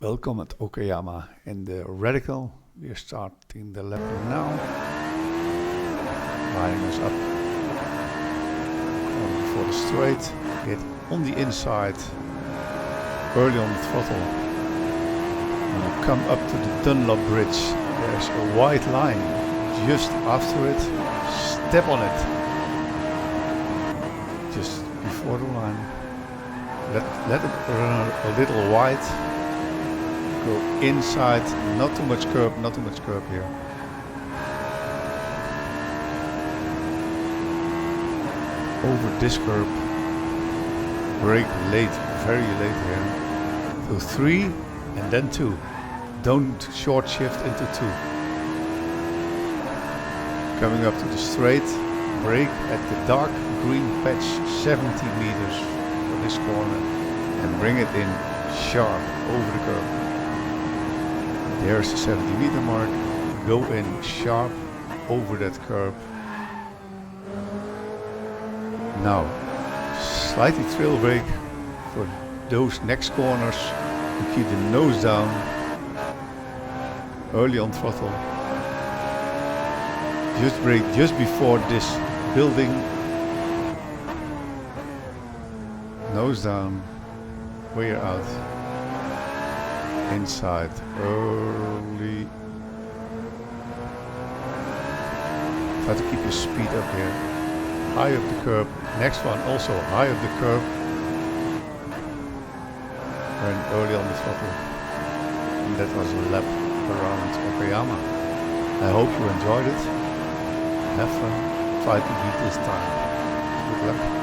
Welcome at Okayama in the Radical. We are starting the lap now. Lining us up. Going for the straight. Get on the inside. Early on the throttle. When you come up to the Dunlop Bridge, there's a white line. Just after it, step on it. Just before the line. Let it run a little wide. Go inside, not too much curb here. Over this curb, brake late, very late here. So 3 and then 2. Don't short shift into 2. Coming up to the straight, brake at the dark green patch, 70 meters for this corner, and bring it in sharp over the curb. There's the 70 meter mark. Go in sharp over that curb. Now, slightly trail brake for those next corners. You keep the nose down. Early on throttle. Just brake just before this building. Nose down. Way out. Inside early. Try to keep your speed up here. High up the curb. Next one also high up the curb. And early on the throttle. And that was a lap around Okayama. I hope you enjoyed it. Have fun. Try to beat this time. Good luck.